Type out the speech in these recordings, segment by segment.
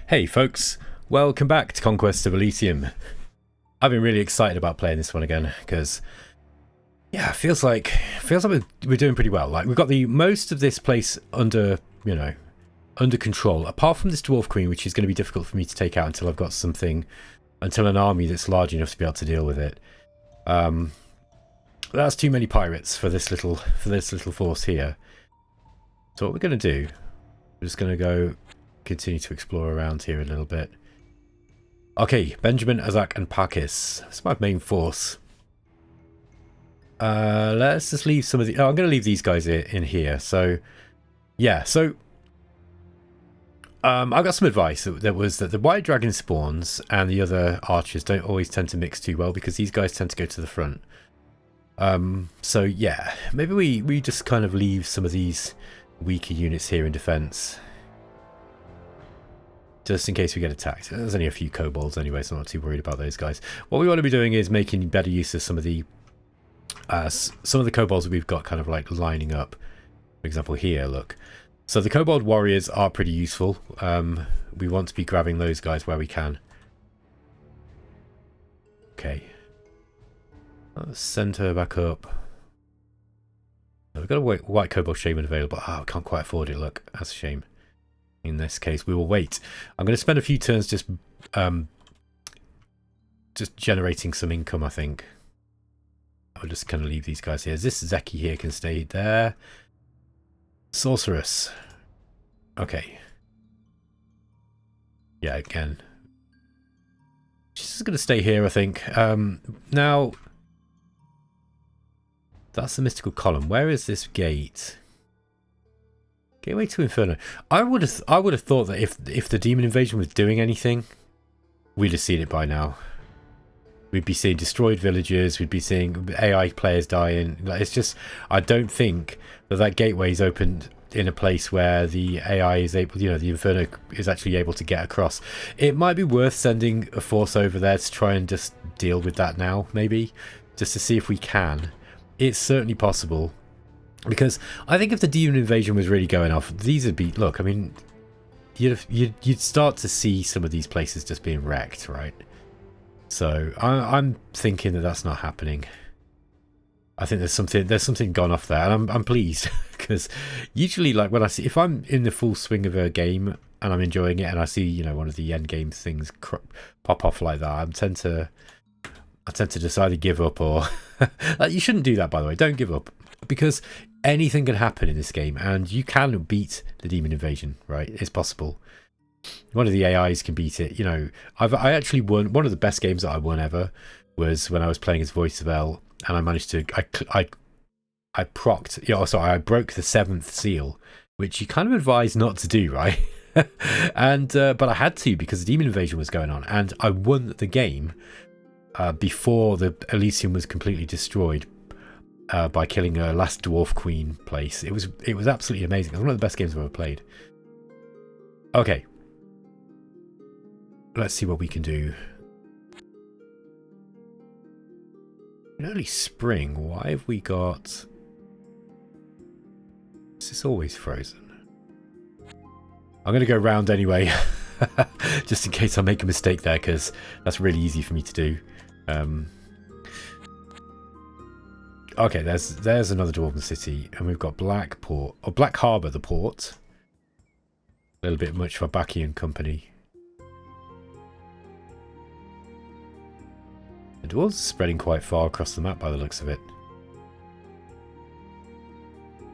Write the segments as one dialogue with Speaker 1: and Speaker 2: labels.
Speaker 1: Hey folks, welcome back to Conquest of Elysium. I've been really excited about playing this one again because, yeah, it feels like we're doing pretty well. Like we've got the most of this place under, under control. Apart from this dwarf queen, which is going to be difficult for me to take out until I've got until an army that's large enough to be able to deal with it. That's too many pirates for this little force here. So what we're going to do, we're just going to go continue to explore around here a little bit. Okay, Benjamin, Azak, and Pakis. That's my main force. Let's just leave some of the... Oh, I'm going to leave these guys in here. So, yeah. So, I got some advice that was that the white dragon spawns and the other archers don't always tend to mix too well because these guys tend to go to the front. So, yeah. Maybe we just kind of leave some of these weaker units here in defense. Just in case we get attacked. There's only a few kobolds anyway, so I'm not too worried about those guys. What we want to be doing is making better use of some of the kobolds that we've got kind of like lining up. For example, here, look. So the kobold warriors are pretty useful. We want to be grabbing those guys where we can. Okay. Let's send her back up. We've got a white kobold shaman available. Oh, I can't quite afford it, look. That's a shame. In this case, we will wait. I'm going to spend a few turns just generating some income, I think. I'll just kind of leave these guys here. This Zeki here can stay there. Sorceress. Okay. Yeah, again. She's just going to stay here, I think. Now, that's the mystical column. Where is this gate? Gateway to Inferno. I would have thought that if the demon invasion was doing anything, we'd have seen it by now. We'd be seeing destroyed villages. We'd be seeing AI players dying. Like, it's just, I don't think that gateway is opened in a place where the AI is able, the Inferno is actually able to get across. It might be worth sending a force over there to try and just deal with that now, maybe, just to see if we can. It's certainly possible. Because I think if the demon invasion was really going off, these would be... Look, I mean, you'd start to see some of these places just being wrecked, right? So I'm thinking that that's not happening. I think there's something gone off there, and I'm pleased because usually, like when if I'm in the full swing of a game and I'm enjoying it, and I see one of the end game things pop off like that, I tend to just either give up or like, you shouldn't do that, by the way. Don't give up, because anything can happen in this game, and you can beat the demon invasion, right? It's possible. One of the AIs can beat it. I actually won one of the best games that I won ever was when I was playing as Voice of El, and I managed to I procced. So I broke the 7th seal, which you kind of advise not to do, right? And but I had to because the demon invasion was going on, and I won the game before the Elysium was completely destroyed. By killing a last dwarf queen place. It was absolutely amazing. It was one of the best games I've ever played. Okay. Let's see what we can do. In early spring, why have we got... Is this always frozen? I'm going to go round anyway. Just in case I make a mistake there, because that's really easy for me to do. Okay, there's another dwarven city, and we've got Black Harbour, the port. A little bit much for Baki and company. The dwarves are spreading quite far across the map by the looks of it.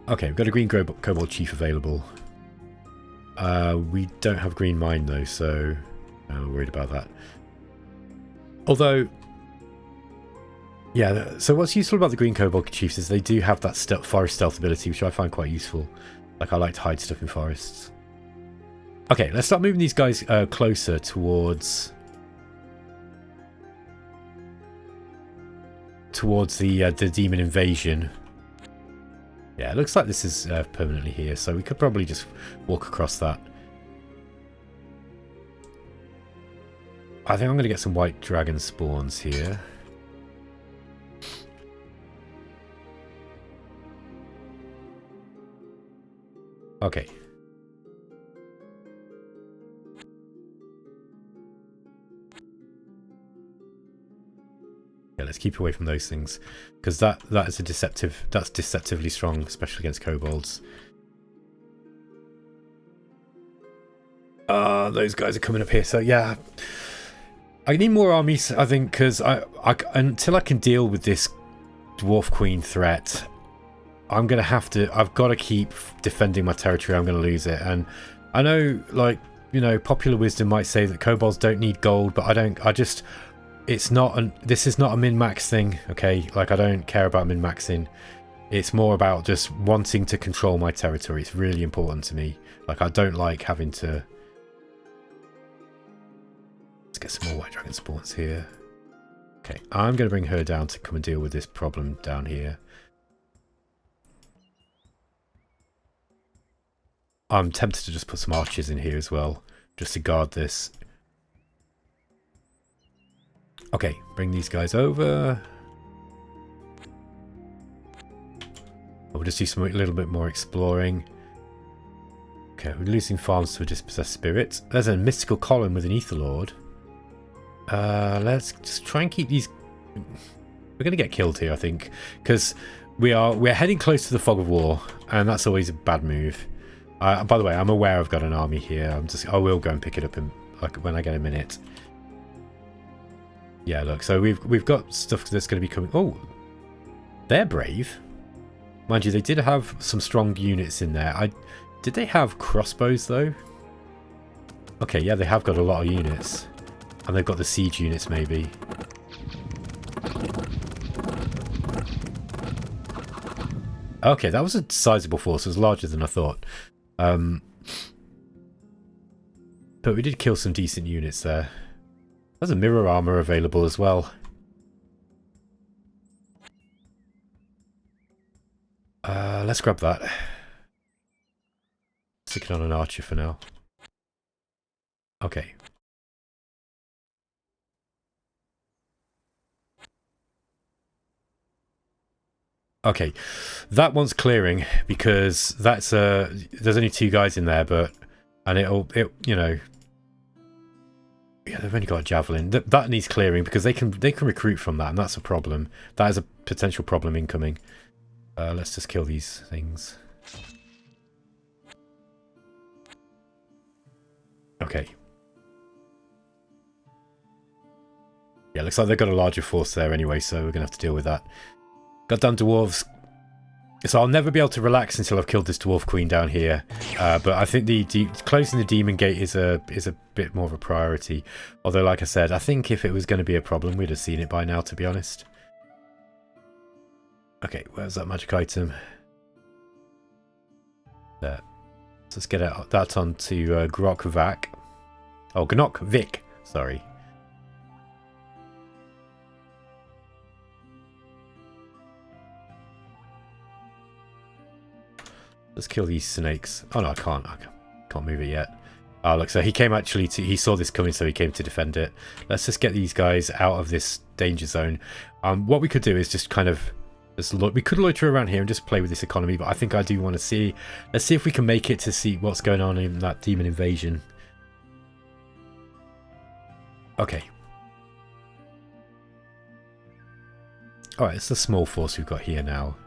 Speaker 1: Okay, we've got a green kobold chief available. We don't have green mine though, so I'm worried about that. Although... Yeah, so what's useful about the green kobold chiefs is they do have that forest stealth ability, which I find quite useful. Like, I like to hide stuff in forests. Okay, let's start moving these guys closer towards the demon invasion. Yeah, it looks like this is permanently here, so we could probably just walk across that. I think I'm going to get some white dragon spawns here. Okay. Yeah, let's keep away from those things, because that is a deceptive. That's deceptively strong, especially against kobolds. Those guys are coming up here. So yeah, I need more armies, I think, because I until I can deal with this dwarf queen threat, I'm gonna have to. I've got to keep defending my territory. I'm gonna lose it, and I know, like, you know, popular wisdom might say that kobolds don't need gold, but I don't. I just, it's not. This is not a min-max thing, okay? Like, I don't care about min-maxing. It's more about just wanting to control my territory. It's really important to me. Like, I don't like having to. Let's get some more white dragon spawns here. Okay, I'm going to bring her down to come and deal with this problem down here. I'm tempted to just put some archers in here as well, just to guard this. Okay, bring these guys over. We'll just do some a little bit more exploring. Okay, we're losing farms to a dispossessed spirit. There's a mystical column with an ether lord. Let's just try and keep these. We're going to get killed here, I think, because we're heading close to the fog of war, and that's always a bad move. By the way, I'm aware I've got an army here. I will go and pick it up in, like, when I get a minute. Yeah, look. So we've got stuff that's going to be coming. Oh, they're brave, mind you. They did have some strong units in there. Did they have crossbows though? Okay, yeah, they have got a lot of units, and they've got the siege units maybe. Okay, that was a sizable force. It was larger than I thought. But we did kill some decent units there. There's a mirror armor available as well. Let's grab that. Stick it on an archer for now. Okay. Okay, that one's clearing because that's there's only 2 guys in there, and it you know, yeah, they've only got a javelin. That needs clearing because they can recruit from that, and that's a problem. That is a potential problem incoming. Let's just kill these things. Okay. Yeah, looks like they've got a larger force there anyway, so we're gonna have to deal with that. Goddamn dwarves. So I'll never be able to relax until I've killed this dwarf queen down here. But I think closing the demon gate is a bit more of a priority. Although, like I said, I think if it was going to be a problem, we'd have seen it by now, to be honest. Okay, where's that magic item? There. Let's get that onto Grokvak. Oh, Gnokvik. Sorry. Let's kill these snakes. Oh no, I can't move it yet. Oh look, so he came actually to, he saw this coming, so he came to defend it. Let's just get these guys out of this danger zone. What we could do is just kind of, we could loiter around here and just play with this economy, but I think I do want to see, let's see if we can make it to see what's going on in that demon invasion. Okay. Alright, it's a small force we've got here now.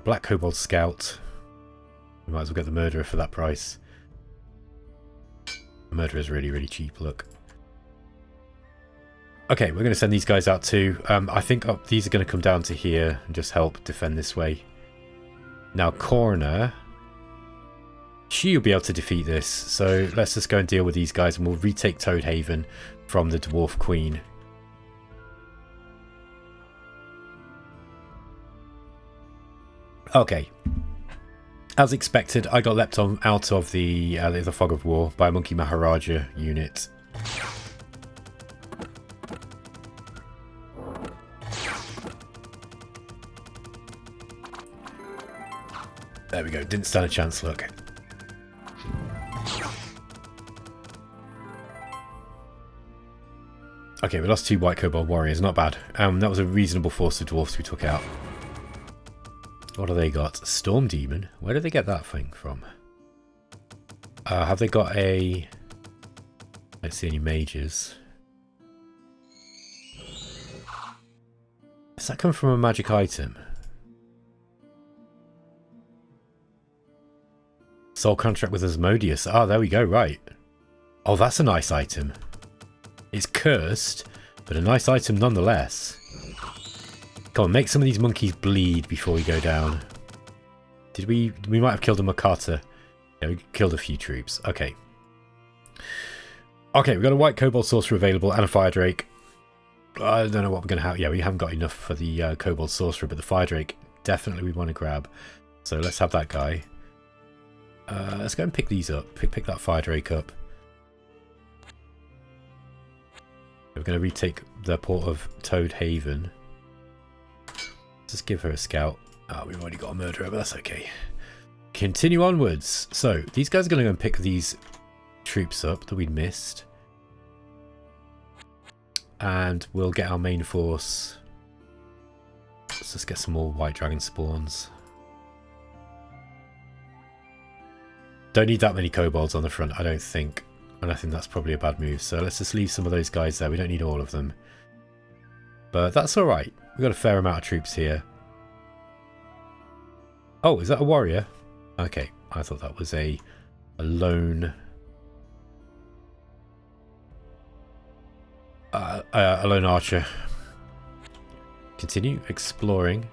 Speaker 1: Black Kobold Scout. We might as well get the Murderer for that price. The Murderer is really, really cheap, look. Okay, we're going to send these guys out too. I think these are going to come down to here and just help defend this way. Now, Coroner. She'll be able to defeat this. So let's just go and deal with these guys and we'll retake Toadhaven from the Dwarf Queen. Okay. As expected, I got leapt on out of the Fog of War by a Monkey Maharaja unit. There we go. Didn't stand a chance, look. Okay, we lost 2 White Kobold Warriors. Not bad. That was a reasonable force of dwarfs we took out. What have they got? Storm Demon? Where did they get that thing from? Have they got a... I don't see any mages. Does that come from a magic item? Soul contract with Asmodeus. Ah, there we go, right. Oh, that's a nice item. It's cursed, but a nice item nonetheless. Come on, make some of these monkeys bleed before we go down. Did we might have killed a Makata. Yeah, we killed a few troops. Okay. Okay, we've got a white Kobold Sorcerer available and a Fire Drake. I don't know what we're going to have. Yeah, we haven't got enough for the Kobold Sorcerer, but the Fire Drake definitely we want to grab. So let's have that guy. Let's go and pick these up. Pick that Fire Drake up. We're going to retake the port of Toad Haven. Just give her a scout. We've already got a murderer, but that's okay. Continue onwards. So these guys are going to go and pick these troops up that we'd missed. And we'll get our main force. Let's just get some more white dragon spawns. Don't need that many kobolds on the front, I don't think. And I think that's probably a bad move. So let's just leave some of those guys there. We don't need all of them. But that's alright. We've got a fair amount of troops here. Oh, is that a warrior? Okay, I thought that was a lone... a lone archer. Continue exploring.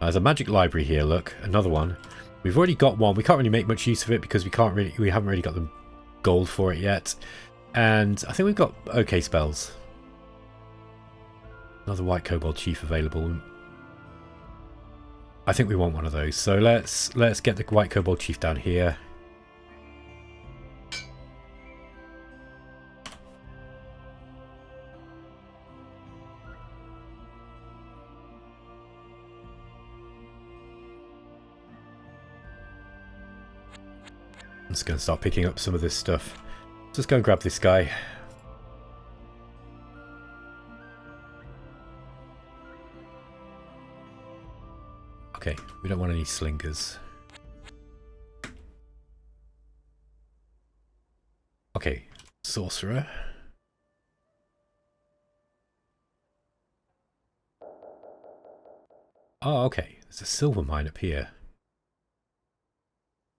Speaker 1: There's a magic library here, look. Another one. We've already got one. We can't really make much use of it because we haven't really got the gold for it yet. And I think we've got okay spells. Another white kobold chief available. I think we want one of those. So let's get the white kobold chief down here. I'm just going to start picking up some of this stuff. Just go and grab this guy. Okay, we don't want any slingers. Okay, sorcerer. Oh, okay. There's a silver mine up here.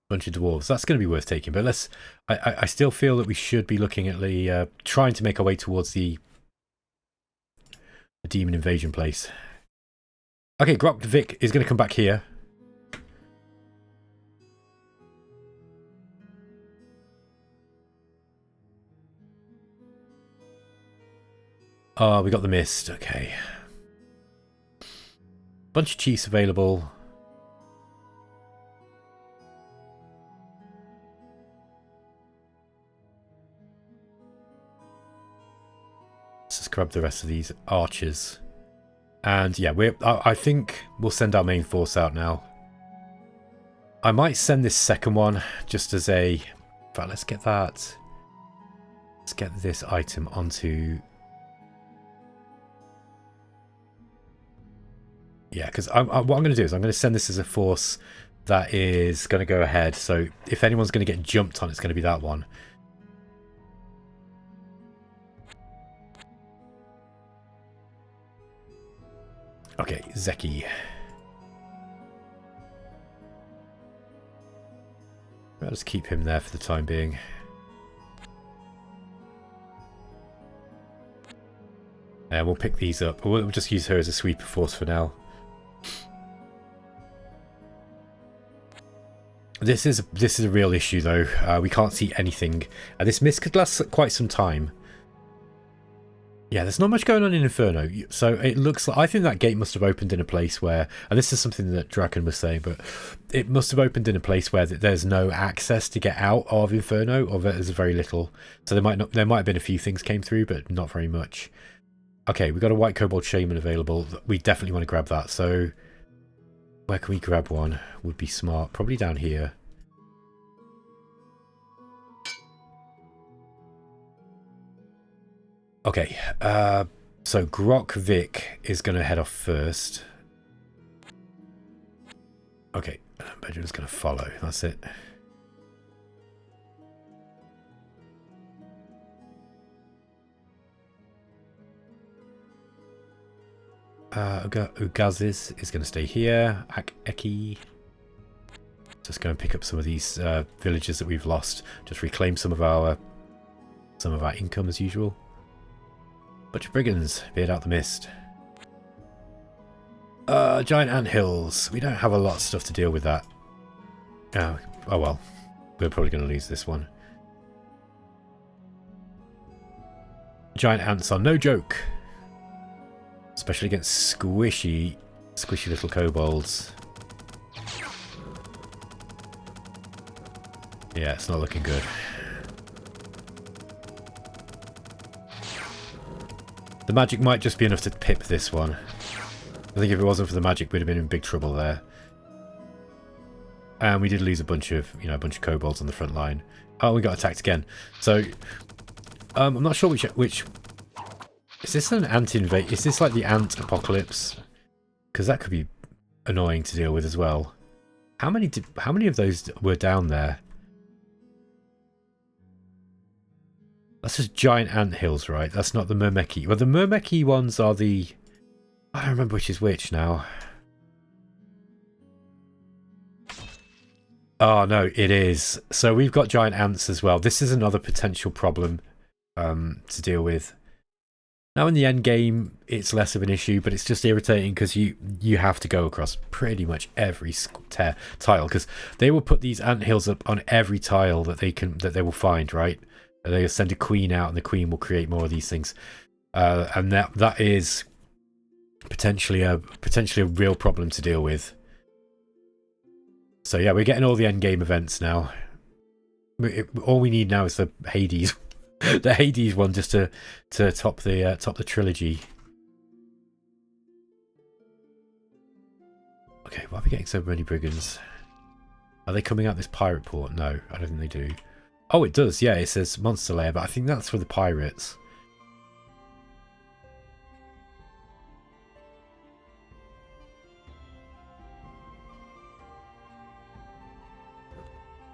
Speaker 1: Bunch of dwarves. That's going to be worth taking, but let's... I still feel that we should be looking at the... trying to make our way towards the demon invasion place. Okay, Grok Vic is going to come back here. Oh, we got the mist. Okay. Bunch of chiefs available. Let's just grab the rest of these archers. And yeah, I think we'll send our main force out now. I might send this second one just as a... In fact, let's get that. Let's get this item onto... Yeah, because what I'm going to do is I'm going to send this as a force that is going to go ahead. So if anyone's going to get jumped on, it's going to be that one. Okay, Zeki. I'll just keep him there for the time being. And we'll pick these up. We'll just use her as a sweeper force for now. This is a real issue though. We can't see anything. This mist could last quite some time. Yeah, there's not much going on in Inferno. So it looks like... I think that gate must have opened in a place where... And this is something that Draken was saying, but it must have opened in a place where there's no access to get out of Inferno, or there's very little. So there might have been a few things came through, but not very much. Okay, we've got a white kobold shaman available. We definitely want to grab that. So where can we grab one? Would be smart. Probably down here. Okay, so Grok Vic is going to head off first. Okay, Benjamin's going to follow. That's it. Ugazis is going to stay here. Eki. Just go and pick up some of these villages that we've lost. Just reclaim some of our income as usual. Bunch of brigands veered out the mist. Giant anthills. We don't have a lot of stuff to deal with that. Oh well. We're probably going to lose this one. Giant ants are no joke. Especially against squishy little kobolds. Yeah, it's not looking good. The magic might just be enough to pip this one. I think if it wasn't for the magic, we'd have been in big trouble there. And we did lose a bunch of kobolds on the front line. Oh, we got attacked again. So, I'm not sure which... Is this an ant invade? Is this like the ant apocalypse? Because that could be annoying to deal with as well. How many of those were down there? That's just giant ant hills, right? That's not the Myrmeki. Well, the Myrmeki ones are the... I don't remember which is which now. Oh, no, it is. So we've got giant ants as well. This is another potential problem to deal with. Now in the end game, it's less of an issue, but it's just irritating because you have to go across pretty much every tile, because they will put these ant hills up on every tile that they will find, right? They'll send a queen out, and the queen will create more of these things, and that is potentially a real problem to deal with. So yeah, we're getting all the end game events now. All we need now is the Hades, the Hades one, just to top the trilogy. Okay, why are we getting so many brigands? Are they coming out this pirate port? No, I don't think they do. Oh, it does. Yeah, it says monster lair, but I think that's for the pirates.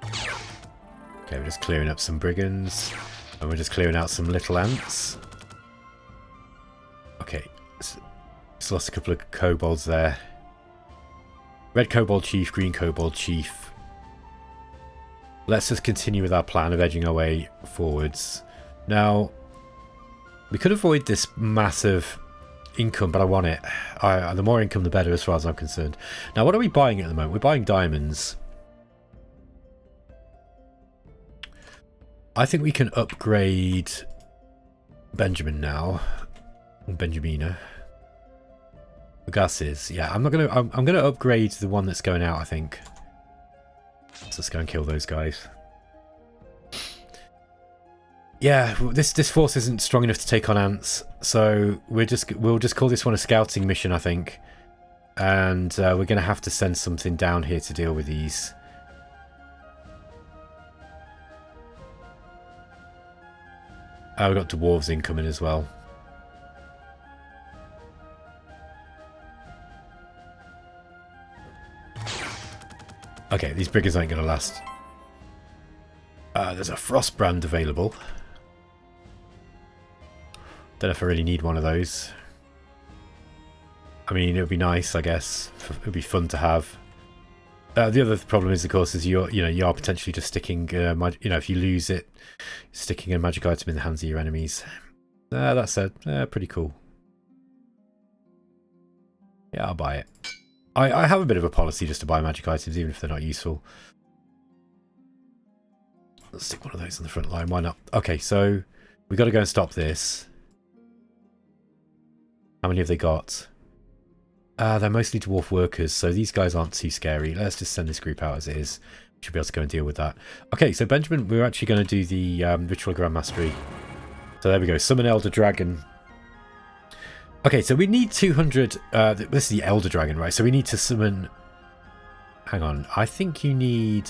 Speaker 1: Okay, we're just clearing up some brigands, and we're just clearing out some little ants. Okay, just lost a couple of kobolds there. Red kobold chief, green kobold chief. Let's just continue with our plan of edging our way forwards. Now, we could avoid this massive income, but I want it. The more income, the better, as far as I'm concerned. Now, what are we buying at the moment? We're buying diamonds. I think we can upgrade Benjamin now. Benjamina. Gases. Yeah, I'm gonna upgrade the one that's going out, I think. So let's go and kill those guys. Yeah, this force isn't strong enough to take on ants, so we'll just call this one a scouting mission, I think. And we're gonna have to send something down here to deal with these. We've got dwarves incoming as well. Okay, these brigands ain't going to last. There's a Frostbrand available. Don't know if I really need one of those. I mean, it would be nice, I guess. It would be fun to have. The other problem is, of course, is you are potentially just sticking, if you lose it, sticking a magic item in the hands of your enemies. That said, pretty cool. Yeah, I'll buy it. I have a bit of a policy just to buy magic items, even if they're not useful. Let's stick one of those on the front line. Why not? Okay, so we've got to go and stop this. How many have they got? They're mostly dwarf workers, so these guys aren't too scary. Let's just send this group out as it is. We should be able to go and deal with that. Okay, so Benjamin, we're actually going to do the Ritual Grand Mastery. So there we go. Summon Elder Dragon. Okay, so we need 200... this is the Elder Dragon, right? So we need to summon... Hang on. I think you need...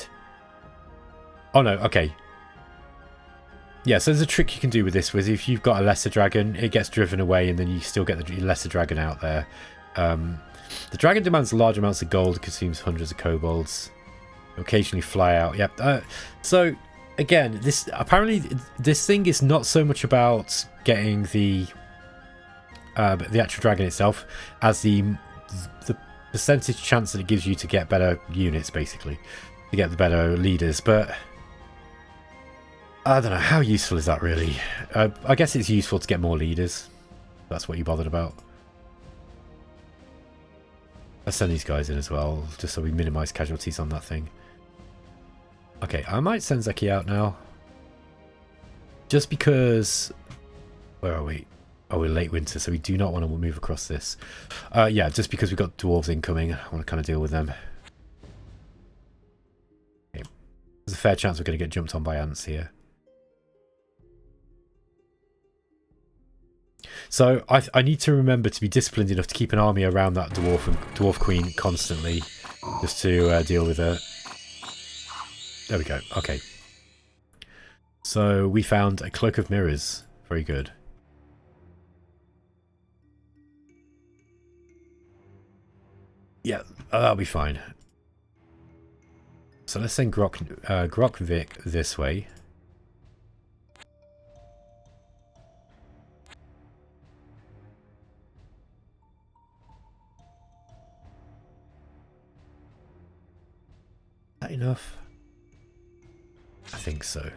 Speaker 1: Oh, no. Okay. Yeah, so there's a trick you can do with this. With if you've got a lesser dragon, it gets driven away, and then you still get the lesser dragon out there. The dragon demands large amounts of gold, consumes hundreds of kobolds. Occasionally fly out. Yep. So, again, this thing is not so much about getting the but the actual dragon itself, as the percentage chance that it gives you to get better units, basically, to get the better leaders. But I don't know, how useful is that really? I guess it's useful to get more leaders. That's what you bothered about. Let's send these guys in as well, just so we minimise casualties on that thing. Okay, I might send Zeki out now. Just because... Where are we? Oh, we're late winter, so we do not want to move across this. Yeah, just because we've got dwarves incoming. I want to kind of deal with them. Okay. There's a fair chance we're going to get jumped on by ants here. So I need to remember to be disciplined enough to keep an army around that dwarf queen constantly, just to deal with her. There we go. Okay. So we found a cloak of mirrors. Very good. Yeah, that'll be fine. So let's send Grok Vic this way. Is that enough? I think so.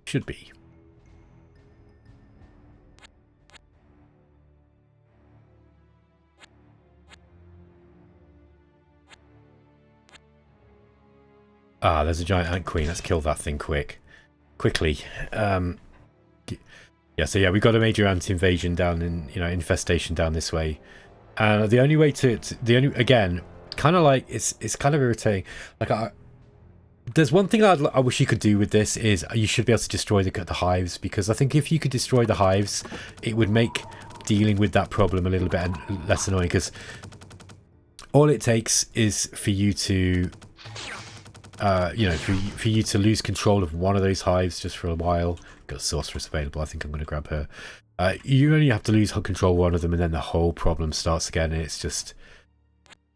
Speaker 1: Should be. Ah, there's a giant ant queen. Let's kill that thing quickly. Yeah, so yeah, we've got a major ant invasion down in, infestation down this way. And the only way again, kind of like, it's kind of irritating. Like, there's one thing I wish you could do with this is you should be able to destroy the hives, because I think if you could destroy the hives, it would make dealing with that problem a little bit less annoying, because all it takes is for you to... for you to lose control of one of those hives just for a while. Got a sorceress available. I think I'm going to grab her. You only have to lose control of one of them, and then the whole problem starts again. And it's just,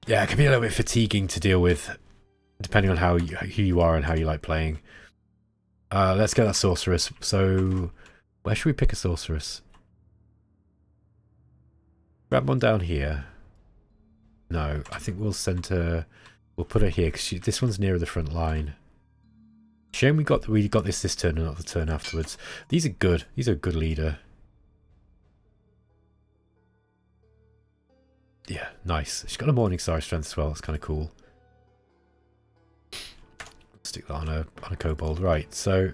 Speaker 1: yeah, it can be a little bit fatiguing to deal with, depending on who you are and how you like playing. Let's get that sorceress. So, where should we pick a sorceress? Grab one down here. No, I think we'll send her. We'll put her here because this one's nearer the front line. Shame we got this turn and not the turn afterwards. These are good. These are a good leader. Yeah, nice. She's got a Morning Star strength as well. It's kind of cool. Stick that on a kobold. Right, so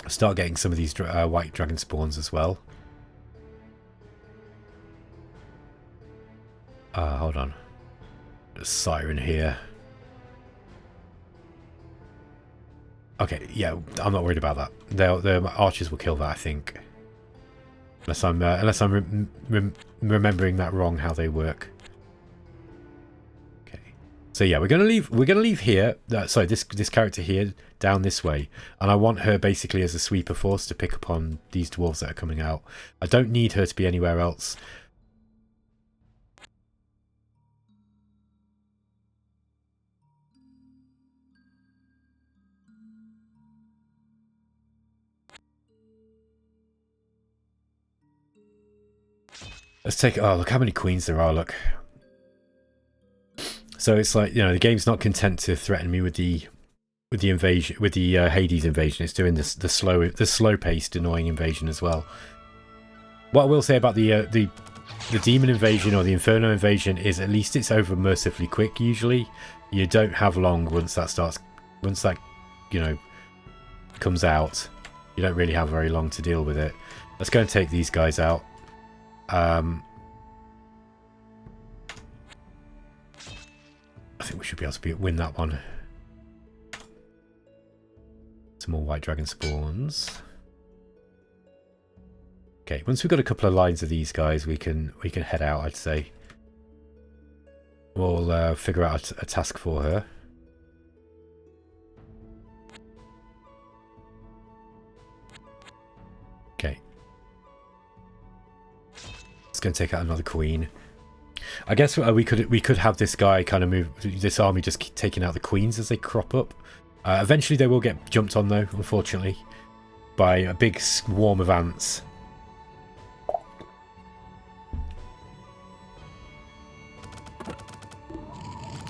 Speaker 1: start getting some of these white dragon spawns as well. Hold on. There's a siren here. Okay, yeah, I'm not worried about that. The archers will kill that, I think. Unless I'm remembering that wrong, how they work. Okay. So yeah, we're gonna leave here. Sorry, this character here down this way, and I want her basically as a sweeper force to pick up on these dwarves that are coming out. I don't need her to be anywhere else. Let's take... Oh, look how many queens there are, look. So it's like, the game's not content to threaten me with the invasion, with the Hades invasion. It's doing this the slow-paced, annoying invasion as well. What I will say about the demon invasion or the inferno invasion is at least it's over mercifully quick usually. You don't have long once that comes out. You don't really have very long to deal with it. Let's go and take these guys out. I think we should be able to win that one. Some more white dragon spawns. Okay, once we've got a couple of lines of these guys, we can head out, I'd say. We'll figure out a task for her. Okay. It's going to take out another queen. I guess we could have this guy kind of move, this army just keep taking out the queens as they crop up. Eventually they will get jumped on though, unfortunately, by a big swarm of ants.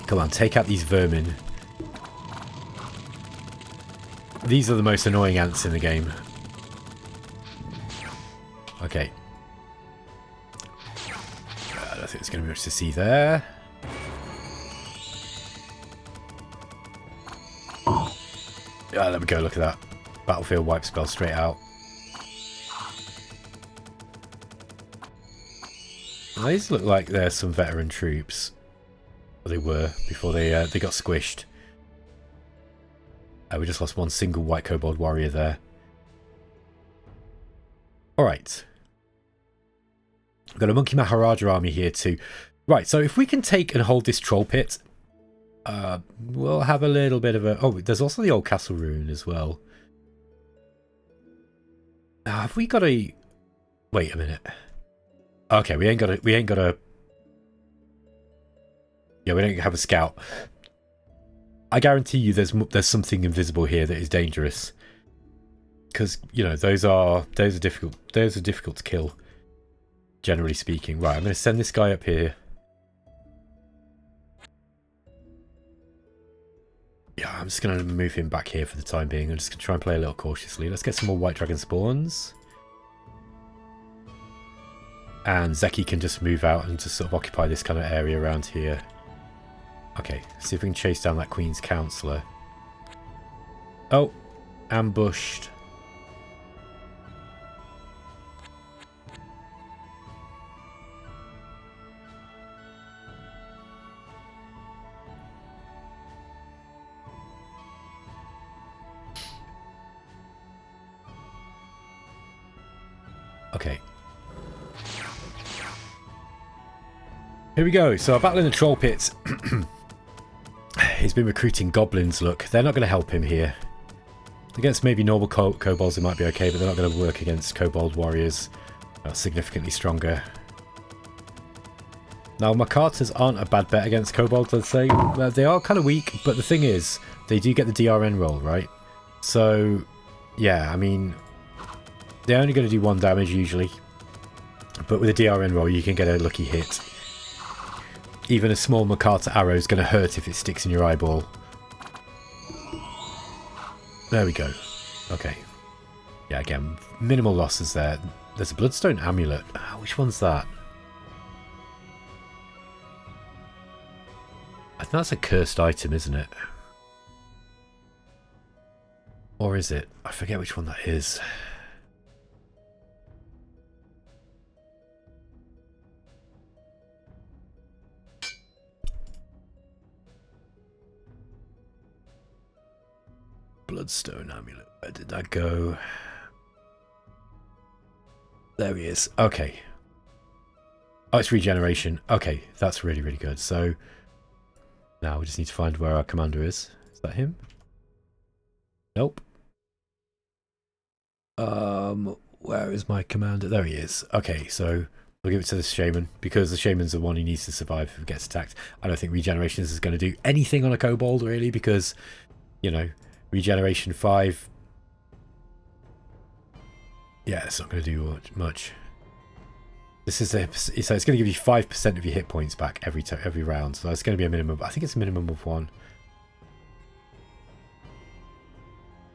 Speaker 1: Come on, take out these vermin. These are the most annoying ants in the game. Okay. I don't think there's going to be much to see there. Yeah, there we go, look at that. Battlefield wipe spell straight out. Well, these look like they're some veteran troops. Well, they were before they got squished. We just lost one single white kobold warrior there. Alright. We've got a Monkey Maharaja army here too. Right, so if we can take and hold this troll pit, we'll have a little bit of a... Oh, there's also the old castle ruin as well. Now, have we got a... Wait a minute. Okay, we ain't got a... Yeah, we don't have a scout. I guarantee you there's something invisible here that is dangerous. Because, you know, those are difficult to kill, generally speaking. Right, I'm going to send this guy up here. Yeah, I'm just going to move him back here for the time being. I'm just going to try and play a little cautiously. Let's get some more white dragon spawns. And Zeki can just move out and just sort of occupy this kind of area around here. Okay, see if we can chase down that Queen's Counselor. Oh, ambushed. Okay. Here we go. So our battle in the troll pits. He's been recruiting goblins, look. They're not going to help him here. Against maybe normal kobolds it might be okay, but they're not going to work against kobold warriors. Significantly stronger. Now, Makartas aren't a bad bet against kobolds, I'd say. They are kind of weak, but the thing is, they do get the DRN roll, right? So, yeah, I mean, they're only going to do 1 damage usually. But with a DRN roll, you can get a lucky hit. Even a small Makarta arrow is going to hurt if it sticks in your eyeball. There we go. Okay. Yeah, again, minimal losses there. There's a Bloodstone Amulet. Which one's that? I think that's a cursed item, isn't it? Or is it? I forget which one that is. Bloodstone Amulet. Where did that go? There he is. Okay. Oh, it's regeneration. Okay, that's really, really good. So now we just need to find where our commander is. Is that him? Nope. Where is my commander? There he is. Okay, so we'll give it to the shaman because the shaman's the one who needs to survive if he gets attacked. I don't think regeneration is going to do anything on a kobold really because, you know, regeneration 5. Yeah, it's not going to do much. This is so it's going to give you 5% of your hit points back every round. So it's going to be a minimum. I think it's a minimum of 1.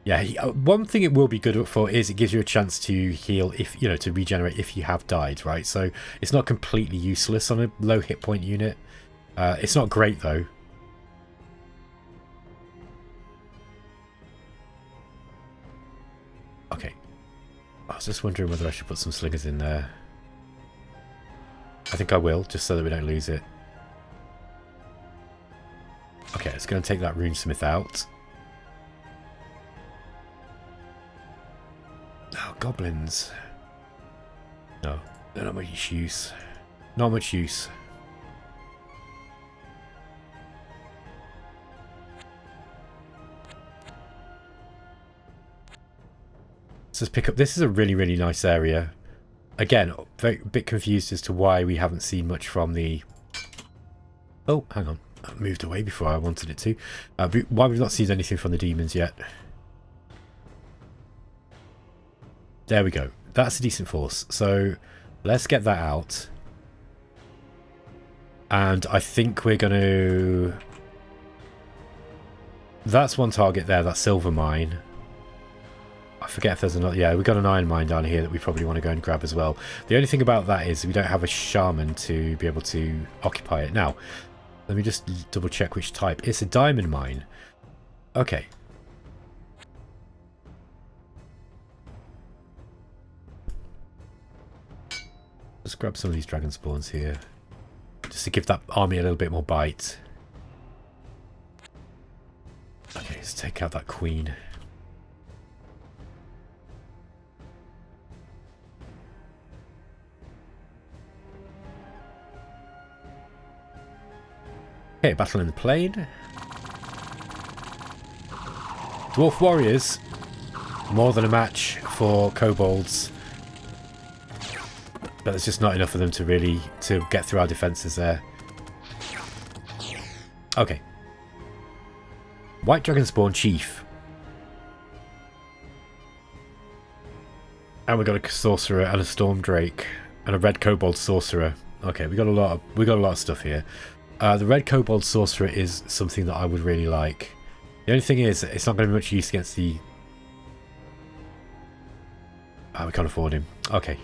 Speaker 1: Yeah, one thing it will be good for is it gives you a chance to heal if, you know, to regenerate if you have died, right? So it's not completely useless on a low hit point unit. It's not great though. Okay. I was just wondering whether I should put some slingers in there. I think I will, just so that we don't lose it. Okay, it's going to take that runesmith out. Oh, goblins. No, they're not much use. Not much use. Let's just pick up. This is a really, really nice area. Again, a bit confused as to why we haven't seen much from the... Oh, hang on. moved away before I wanted it to. Why we've not seen anything from the demons yet. There we go. That's a decent force. So let's get that out. And I think we're going to... That's one target there, that silver mine. I forget if there's another... Yeah, we've got an iron mine down here that we probably want to go and grab as well. The only thing about that is we don't have a shaman to be able to occupy it. Now, let me just double check which type. It's a diamond mine. Okay. Let's grab some of these dragon spawns here. Just to give that army a little bit more bite. Okay, let's take out that queen. Okay, battle in the plain. Dwarf warriors. More than a match for kobolds. But there's just not enough of them to really get through our defences there. Okay. White dragon spawn chief. And we got a sorcerer and a storm drake and a red kobold sorcerer. Okay, we got a lot of stuff here. The red kobold sorcerer is something that I would really like. The only thing is, it's not going to be much use against the... Oh, we can't afford him. Okay.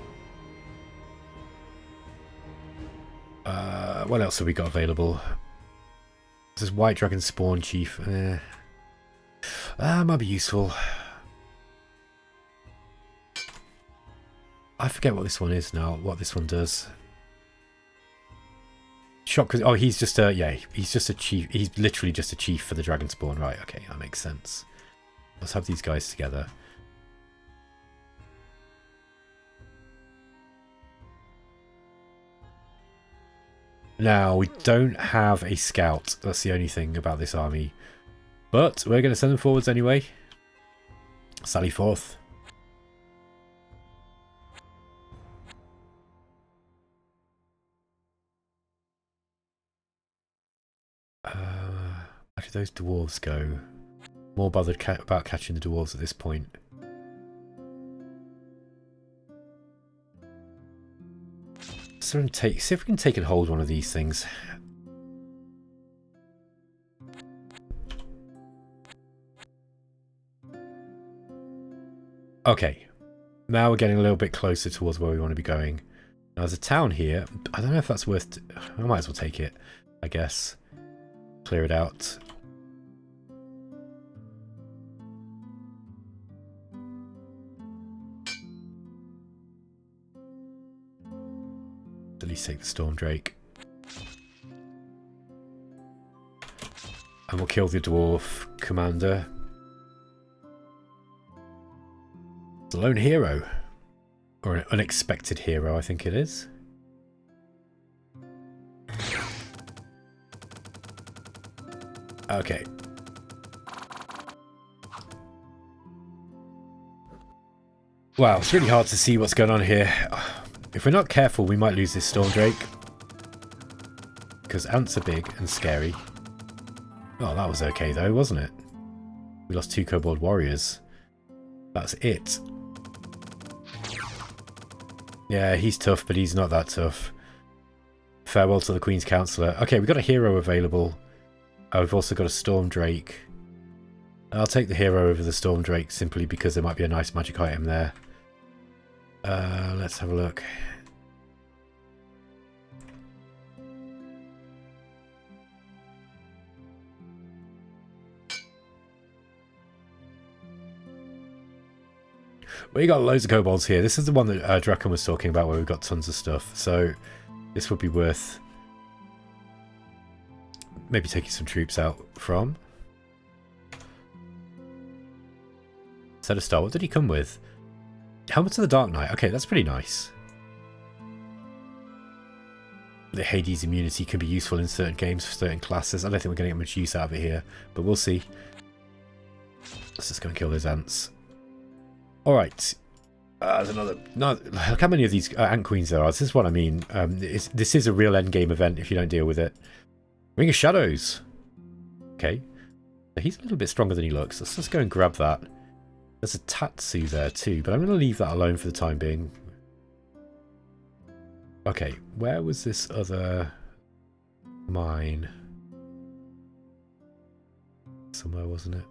Speaker 1: What else have we got available? This is white dragon spawn chief. Might be useful. I forget what this one is now. What this one does. Shock. Oh, he's just a he's just a chief. He's literally just a chief for the dragon spawn. Right. Okay, that makes sense. Let's have these guys together. Now, we don't have a scout. That's the only thing about this army. But we're going to send them forwards anyway. Sally forth. Where did those dwarves go? More bothered about catching the dwarves at this point. So see if we can take and hold one of these things. Okay. Now we're getting a little bit closer towards where we want to be going. Now there's a town here. I don't know if that's worth... I might as well take it, I guess. Clear it out. At least take the Storm Drake. And we'll kill the Dwarf Commander. The lone hero. Or an unexpected hero, I think it is. Okay. Wow, it's really hard to see what's going on here. If we're not careful, we might lose this Storm Drake. Because ants are big and scary. Oh, that was okay though, wasn't it? We lost 2 Kobold Warriors. That's it. Yeah, he's tough, but he's not that tough. Farewell to the Queen's Counsellor. Okay, we've got a hero available. We've also got a Storm Drake. I'll take the hero over the Storm Drake simply because there might be a nice magic item there. Let's have a look. We got loads of kobolds here. This is the one that Draken was talking about where we've got tons of stuff. So this would be worth maybe taking some troops out from. Set a star. What did he come with? Helmet of the Dark Knight. Okay, that's pretty nice. The Hades immunity can be useful in certain games for certain classes. I don't think we're going to get much use out of it here, but we'll see. Let's just go and kill those ants. Alright. There's another... No, look how many of these ant queens there are. This is what I mean. This is a real endgame event if you don't deal with it. Ring of Shadows. Okay. He's a little bit stronger than he looks. Let's just go and grab that. There's a Tatsu there too, but I'm going to leave that alone for the time being. Okay, where was this other mine? Somewhere, wasn't it?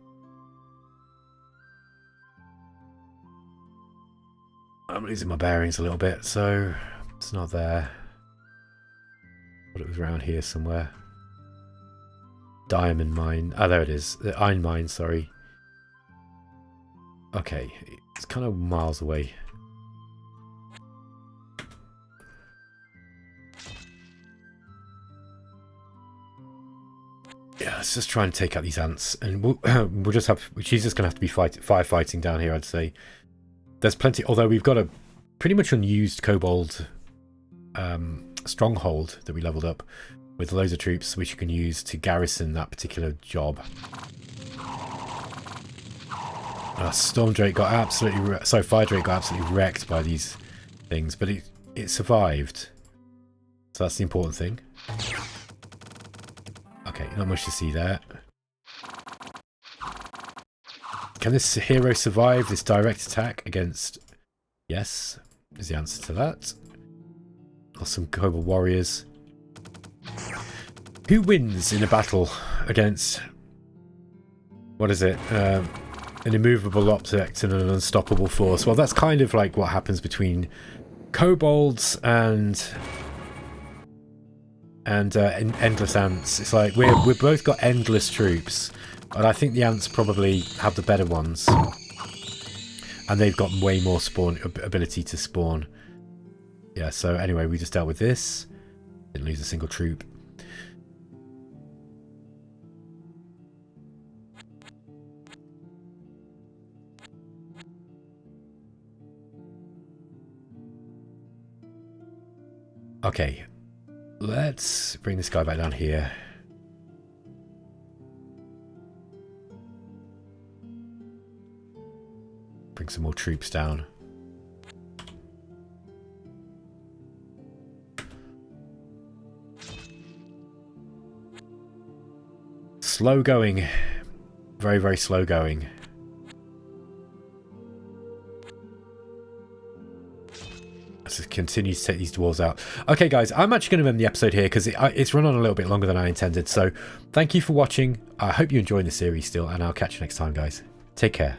Speaker 1: I'm losing my bearings a little bit, so it's not there. But it was around here somewhere. Diamond mine. Ah, there it is. The iron mine, sorry. Okay, it's kind of miles away. Yeah, let's just try and take out these ants, and we'll just have. She's just gonna have to be firefighting down here, I'd say. There's plenty. Although we've got a pretty much unused kobold stronghold that we leveled up with loads of troops, which you can use to garrison that particular job. Storm Drake got absolutely. Sorry, Fire Drake got absolutely wrecked by these things, but it survived. So that's the important thing. Okay, not much to see there. Can this hero survive this direct attack against... Yes, is the answer to that. Or some Kobold warriors. Who wins in a battle against... What is it? An immovable object and an unstoppable force. Well, that's kind of like what happens between kobolds and endless ants. It's like we've both got endless troops, but I think the ants probably have the better ones, and they've got way more spawn ability to spawn. Yeah. So anyway, we just dealt with this. Didn't lose a single troop. Okay. Let's bring this guy back down here. Bring some more troops down. Slow going. Very, very slow going. Let's continue to take these dwarves out. Okay, guys, I'm actually going to end the episode here because it's run on a little bit longer than I intended. So thank you for watching. I hope you enjoyed the series still, and I'll catch you next time, guys. Take care.